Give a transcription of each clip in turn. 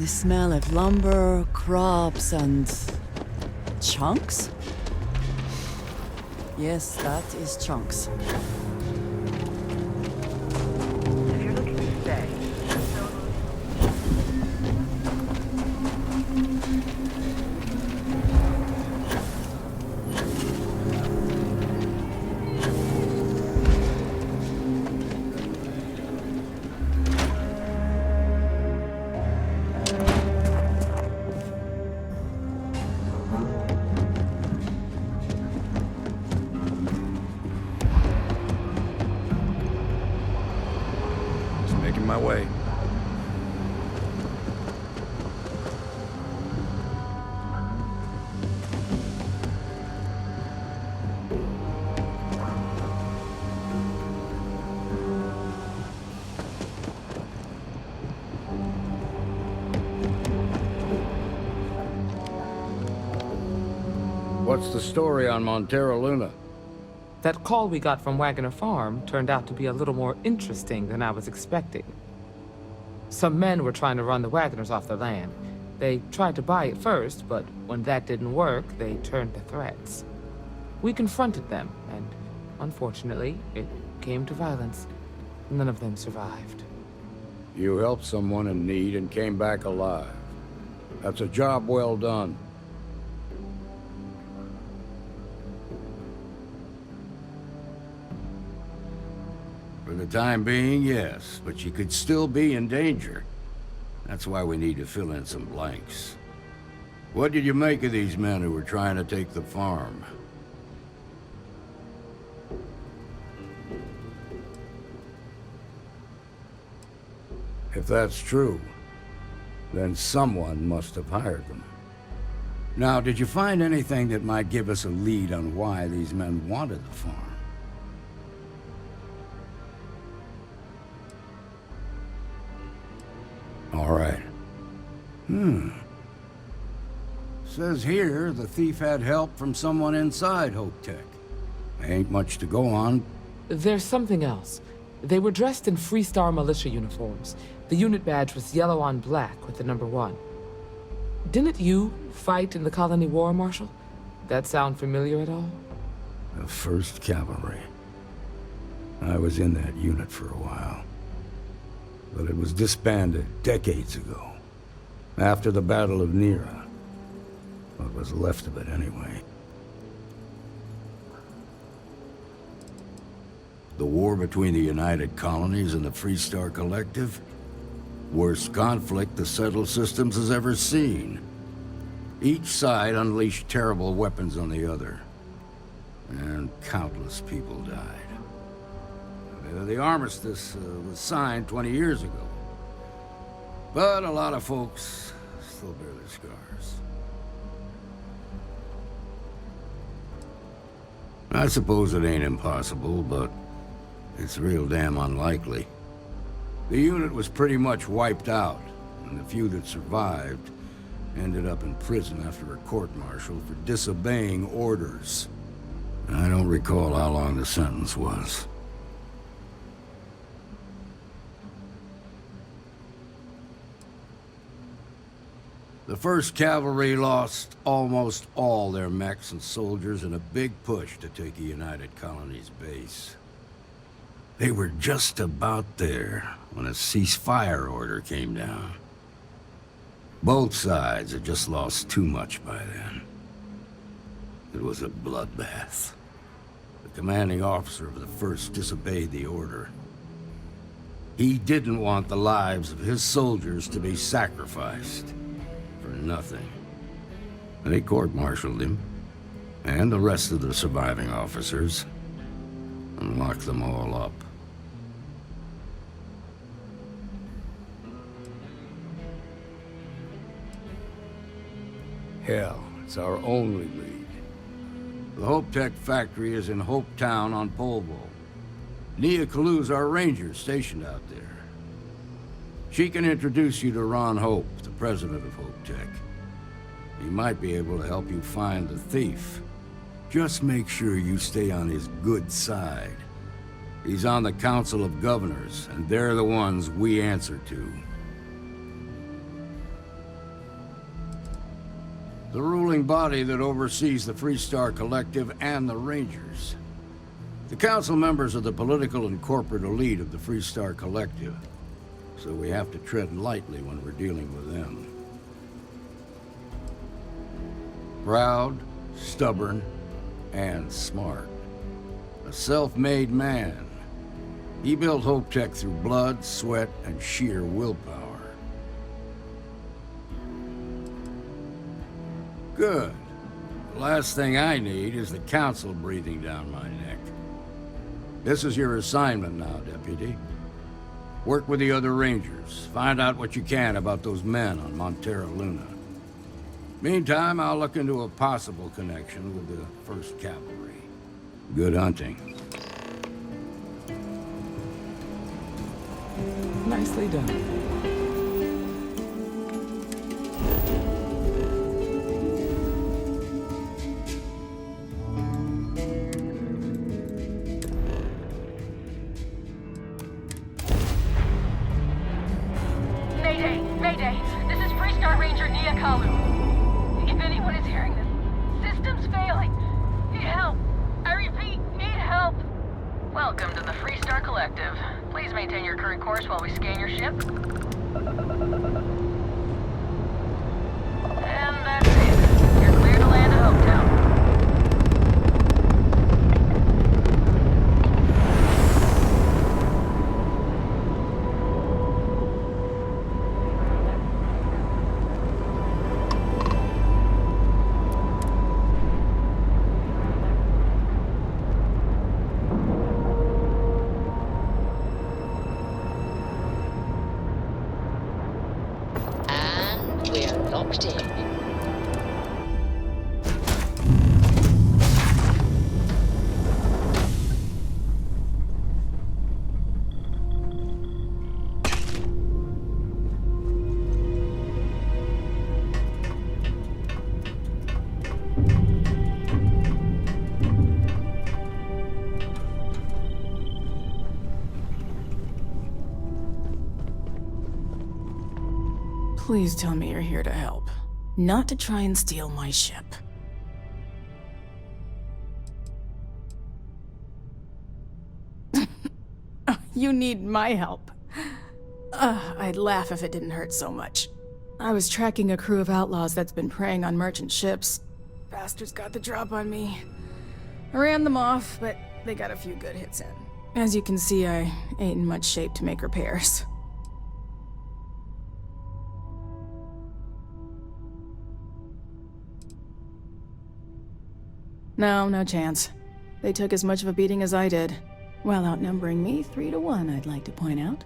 The smell of lumber, crops, and chunks? Yes, that is chunks. If you're looking to stay, Making my way. What's the story on Montero Luna? That call we got from Wagoner Farm turned out to be a little more interesting than I was expecting. Some men were trying to run the Wagoners off their land. They tried to buy it first, but when that didn't work, they turned to threats. We confronted them, and unfortunately, it came to violence. None of them survived. You helped someone in need and came back alive. That's a job well done. For the time being, yes, but you could still be in danger. That's why we need to fill in some blanks. What did you make of these men who were trying to take the farm? If that's true, then someone must have hired them. Now, did you find anything that might give us a lead on why these men wanted the farm? All right. Says here the thief had help from someone inside HOPETOWN. Ain't much to go on. There's something else. They were dressed in Freestar militia uniforms. The unit badge was yellow on black with the number 1. Didn't you fight in the Colony War, Marshal? That sound familiar at all? The 1st Cavalry. I was in that unit for a while. But it was disbanded decades ago. After the Battle of Nera. What was left of it, anyway. The war between the United Colonies and the Freestar Collective? Worst conflict the settled systems has ever seen. Each side unleashed terrible weapons on the other. And countless people died. The armistice was signed 20 years ago. But a lot of folks still bear their scars. I suppose it ain't impossible, but it's real damn unlikely. The unit was pretty much wiped out, and the few that survived ended up in prison after a court-martial for disobeying orders. I don't recall how long the sentence was. The 1st Cavalry lost almost all their mechs and soldiers in a big push to take a United Colonies base. They were just about there when a ceasefire order came down. Both sides had just lost too much by then. It was a bloodbath. The commanding officer of the 1st disobeyed the order. He didn't want the lives of his soldiers to be sacrificed. Nothing. They court-martialed him, and the rest of the surviving officers, and locked them all up. Hell, it's our only lead. The HOPETOWN factory is in HOPETOWN on POLVO. KALU'S our ranger stationed out there. She can introduce you to Ron Hope, the president of HOPETOWN. He might be able to help you find the thief. Just make sure you stay on his good side. He's on the Council of Governors, and they're the ones we answer to. the ruling body that oversees the Freestar Collective and the Rangers. The council members are the political and corporate elite of the Freestar Collective, so we have to tread lightly when we're dealing with them. Proud, stubborn, and smart. A self-made man. He built HOPETOWN through blood, sweat, and sheer willpower. Good. The last thing I need is the council breathing down my neck. This is your assignment now, Deputy. Work with the other Rangers. Find out what you can about those men on Montera Luna. Meantime, I'll look into a possible connection with the 1st Cavalry. Good hunting. Nicely done. Mayday! Mayday! This is Freestar Ranger KALU'S. If anyone is hearing this, system's failing. Need help. I repeat, need help. Welcome to the Freestar Collective. Please maintain your current course while we scan your ship. And that's it. You're clear to land at HOPETOWN. We're locked in. Please tell me you're here to help, not to try and steal my ship. You need my help. I'd laugh if it didn't hurt so much. I was tracking a crew of outlaws that's been preying on merchant ships. Bastards got the drop on me. I ran them off, but they got a few good hits in. As you can see, I ain't in much shape to make repairs. No chance. They took as much of a beating as I did, while outnumbering me 3-1, I'd like to point out.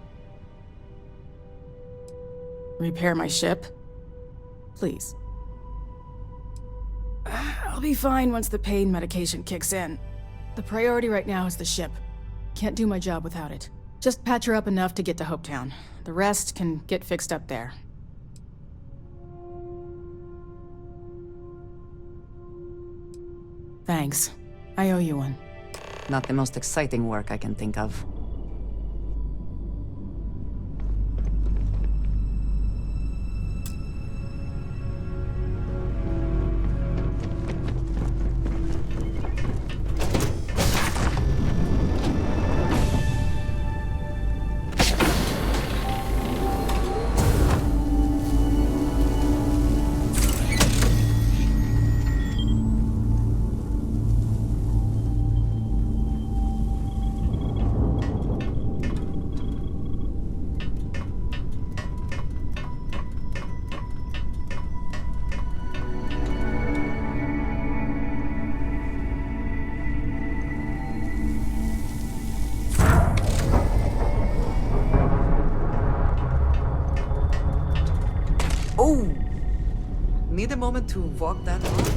Repair my ship? Please. I'll be fine once the pain medication kicks in. The priority right now is the ship. Can't do my job without it. Just patch her up enough to get to HOPETOWN. The rest can get fixed up there. Thanks. I owe you one. Not the most exciting work I can think of. Oh! Need a moment to walk that off?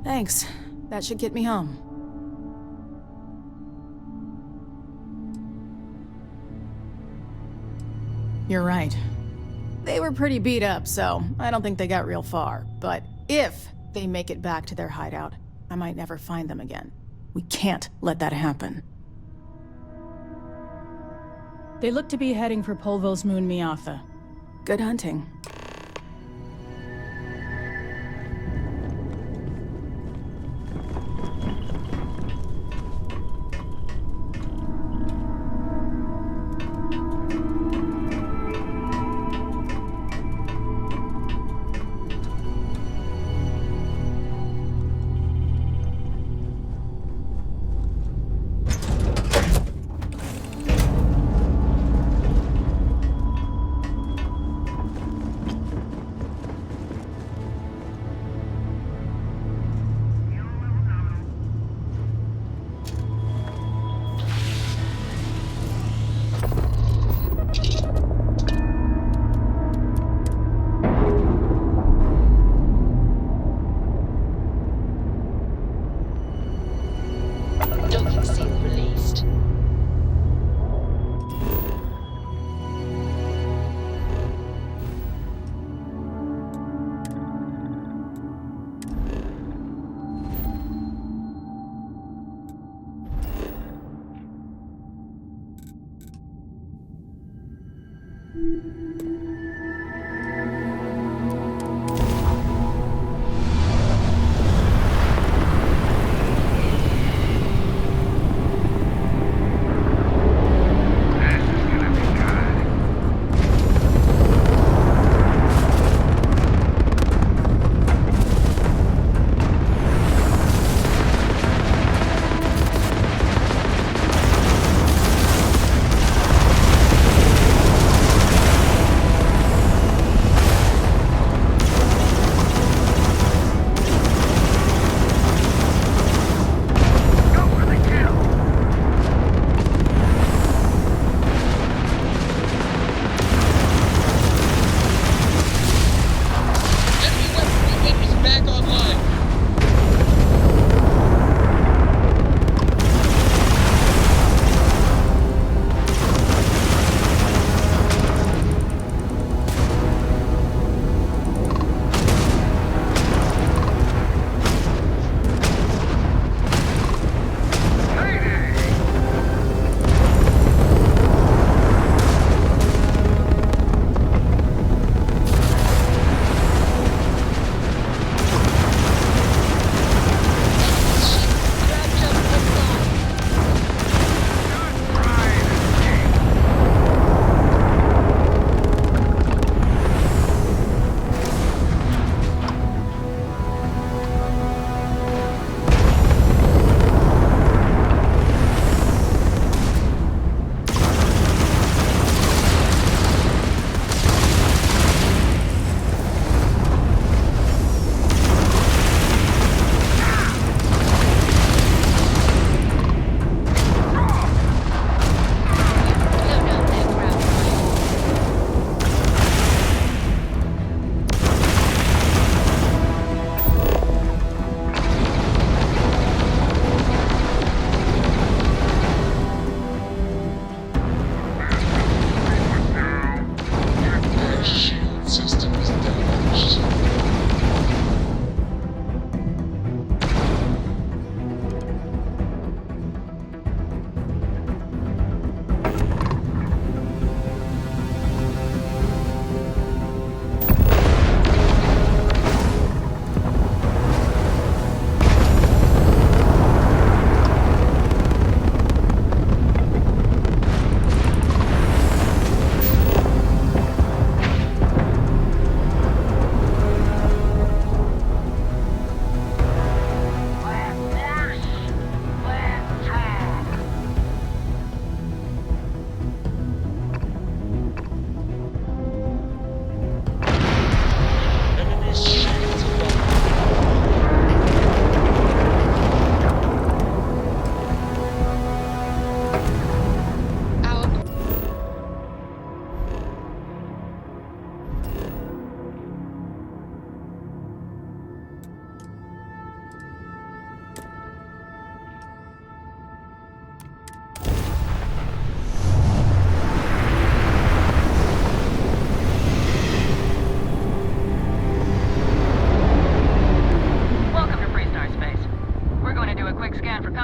Thanks. That should get me home. You're right. They were pretty beat up, so I don't think they got real far. But if they make it back to their hideout, I might never find them again. We can't let that happen. They look to be heading for POLVO'S moon MIATHA. Good hunting.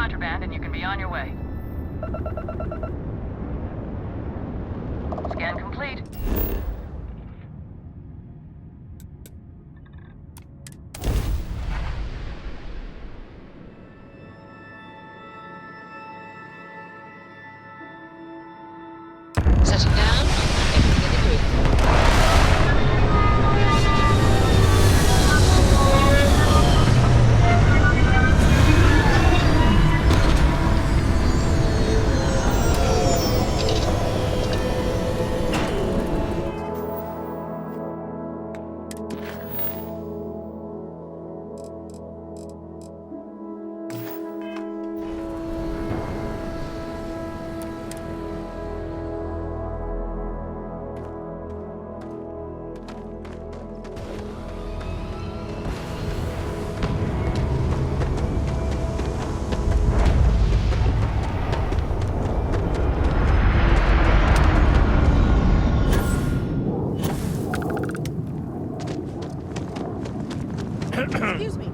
contraband and you can be on your way. Scan complete. Setting down. Everything agreed.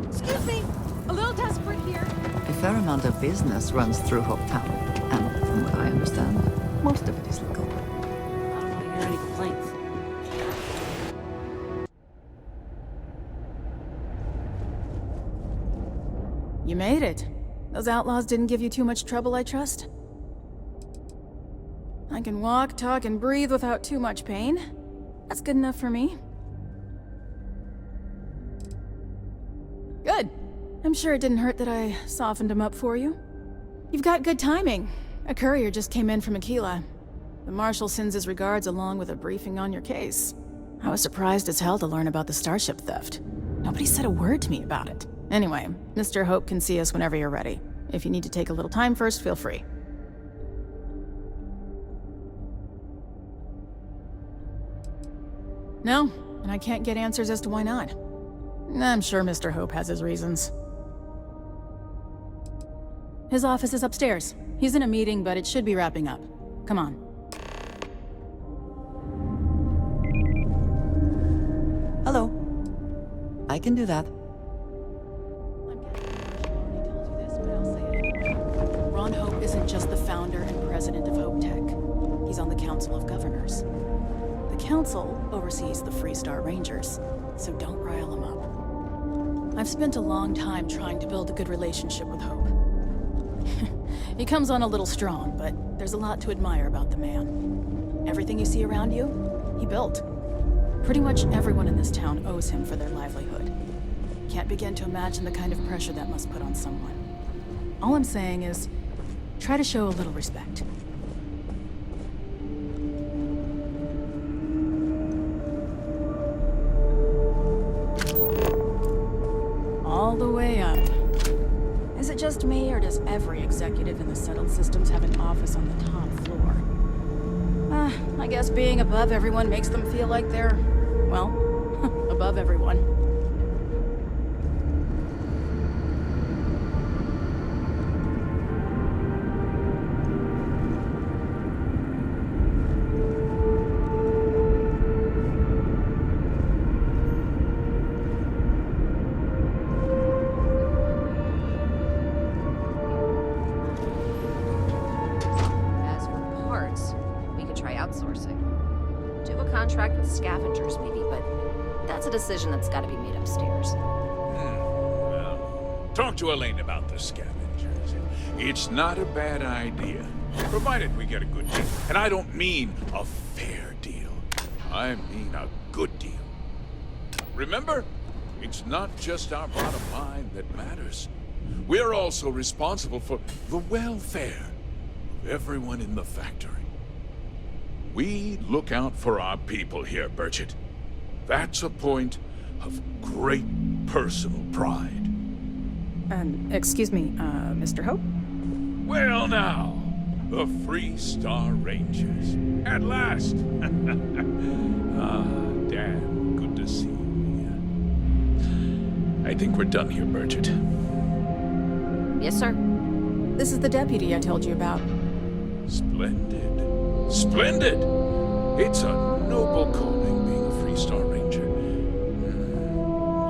Excuse me. A little desperate here. A fair amount of business runs through HOPETOWN, and from what I understand, most of it is legal. I don't want to hear any complaints. You made it. Those outlaws didn't give you too much trouble, I trust? I can walk, talk, and breathe without too much pain. That's good enough for me. Good. I'm sure it didn't hurt that I softened him up for you. You've got good timing. A courier just came in from AKILA. The Marshal sends his regards along with a briefing on your case. I was surprised as hell to learn about the starship theft. Nobody said a word to me about it. Anyway, Mr. Hope can see us whenever you're ready. If you need to take a little time first, feel free. No, and I can't get answers as to why not. I'm sure Mr. Hope has his reasons. His office is upstairs. He's in a meeting, but it should be wrapping up. Come on. Hello. I can do that. Ron Hope isn't just the founder and president of Hope Tech. He's on the Council of Governors. The Council oversees the Freestar Rangers, so don't rile him up. I've spent a long time trying to build a good relationship with Hope. He comes on a little strong, but there's a lot to admire about the man. Everything you see around you, he built. Pretty much everyone in this town owes him for their livelihood. Can't begin to imagine the kind of pressure that must put on someone. All I'm saying is, try to show a little respect. All the way up. Is it just me, or does every executive in the settled systems have an office on the top floor? I guess being above everyone makes them feel like they're, well, above everyone. As for parts, we could try outsourcing. Do a contract with scavengers, maybe, but that's a decision that's got to be made upstairs. Well, talk to Elaine about the scavengers. It's not a bad idea, provided we get a good deal. And I don't mean a fair deal. I mean a good deal. Remember, it's not just our bottom line that matters. We're also responsible for the welfare of everyone in the factory. We look out for our people here, Burchett. That's a point of great personal pride. Excuse me, Mr. Hope? Well now, the Freestar Rangers. At last! Ah, damn, good to see you again. I think we're done here, Burchett. Yes, sir. This is the deputy I told you about. Splendid. Splendid! It's a noble calling being a Freestar Ranger.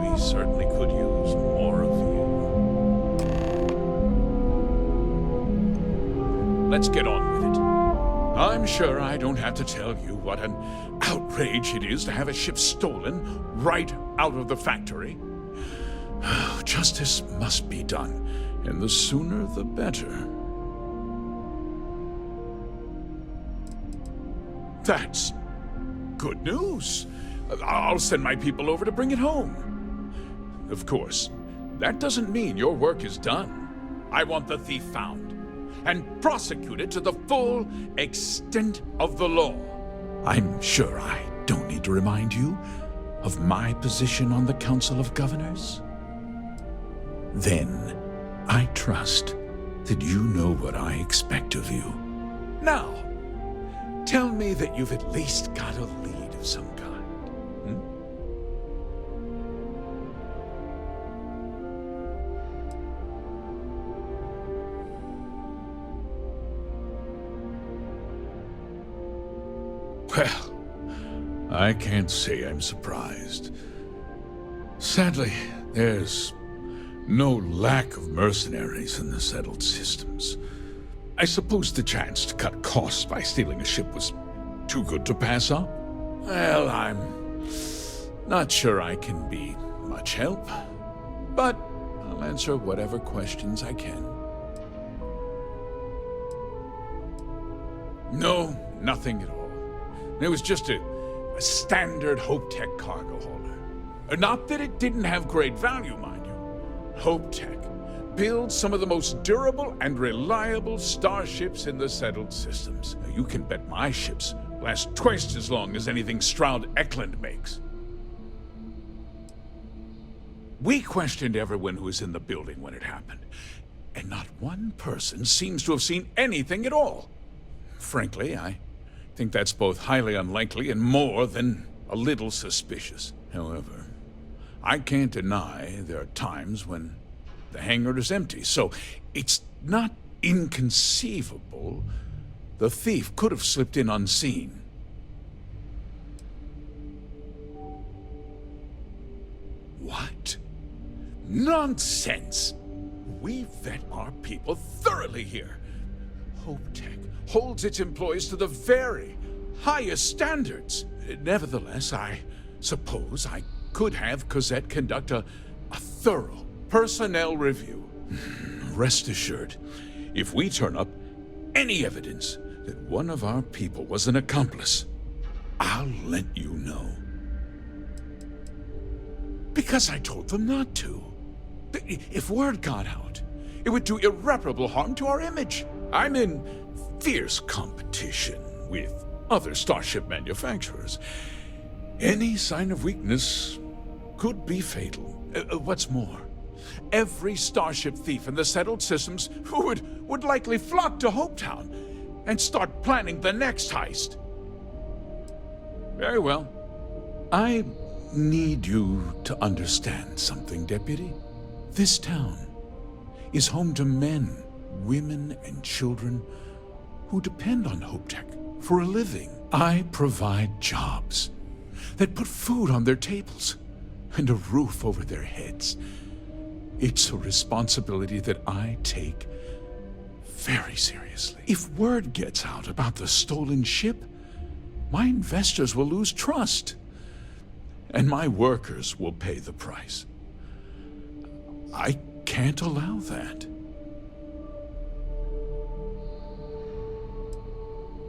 We certainly could use more of you. let's get on with it. I'm sure I don't have to tell you what an outrage it is to have a ship stolen right out of the factory. Justice must be done, and the sooner the better. That's good news. I'll send my people over to bring it home. Of course, that doesn't mean your work is done. I want the thief found and prosecuted to the full extent of the law. I'm sure I don't need to remind you of my position on the Council of Governors. Then, I trust that you know what I expect of you. Now, tell me that you've at least got a lead of some kind. Well, I can't say I'm surprised. Sadly, there's no lack of mercenaries in the settled systems. I suppose the chance to cut costs by stealing a ship was too good to pass up? Well, I'm not sure I can be much help, but I'll answer whatever questions I can. No, nothing at all. It was just a standard HOPETOWN cargo hauler. Not that it didn't have great value, mind you. HOPETOWN builds some of the most durable and reliable starships in the settled systems. You can bet my ships last twice as long as anything Stroud Eklund makes. We questioned everyone who was in the building when it happened, and not one person seems to have seen anything at all. Frankly, I think that's both highly unlikely and more than a little suspicious. However, I can't deny there are times when the hangar is empty, so it's not inconceivable the thief could have slipped in unseen. What? Nonsense! We vet our people thoroughly here. HOPETOWN holds its employees to the very highest standards. Nevertheless, I suppose I could have Cosette conduct a thorough personnel review. Rest assured, if we turn up any evidence that one of our people was an accomplice, I'll let you know. Because I told them not to. If word got out, it would do irreparable harm to our image. I'm in fierce competition with other starship manufacturers. Any sign of weakness could be fatal. What's more, every starship thief in the settled systems would likely flock to HOPETOWN and start planning the next heist. Very well. I need you to understand something, Deputy. This town is home to men, women, and children who depend on HOPETOWN for a living. I provide jobs that put food on their tables and a roof over their heads. It's a responsibility that I take very seriously. If word gets out about the stolen ship, my investors will lose trust, and my workers will pay the price. I can't allow that.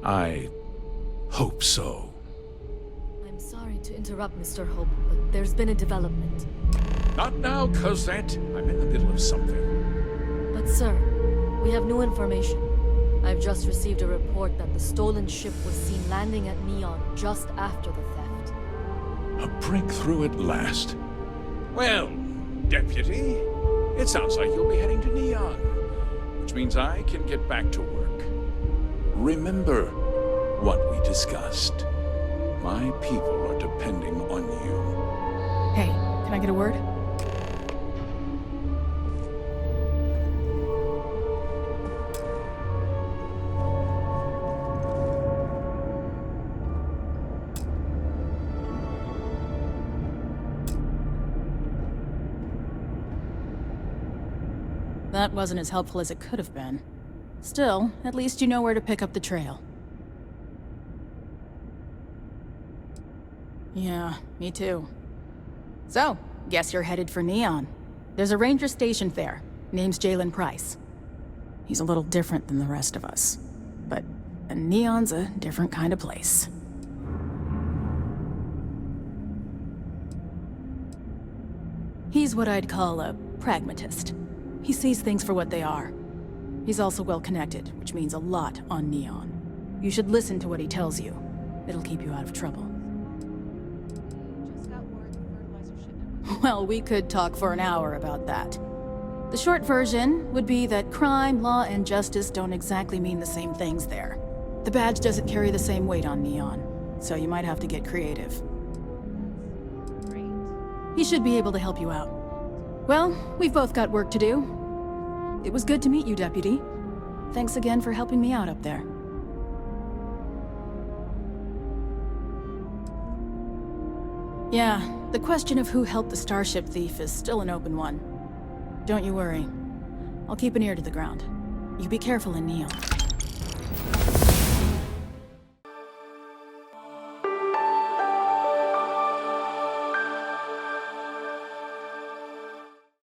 I hope so. I'm sorry to interrupt, Mr. Hope, but there's been a development. Not now, Cosette. I'm in the middle of something. But sir, we have new information. I've just received a report that the stolen ship was seen landing at Neon just after the theft. A breakthrough at last. Well, Deputy, it sounds like you'll be heading to Neon, which means I can get back to work. Remember what we discussed. My people are depending on you. Hey, can I get a word? That wasn't as helpful as it could have been. Still, at least you know where to pick up the trail. Yeah, me too. So, guess you're headed for Neon. There's a ranger stationed there. Name's Jalen Price. He's a little different than the rest of us. But Neon's a different kind of place. He's what I'd call a pragmatist. He sees things for what they are. He's also well connected, which means a lot on Neon. You should listen to what he tells you. It'll keep you out of trouble. Just got word the fertilizer shipment. Well, we could talk for an hour about that. The short version would be that crime, law, and justice don't exactly mean the same things there. The badge doesn't carry the same weight on Neon, so you might have to get creative. Great. He should be able to help you out. Well, we've both got work to do. It was good to meet you, Deputy. Thanks again for helping me out up there. Yeah, the question of who helped the Starship thief is still an open one. Don't you worry. I'll keep an ear to the ground. You be careful in Neon.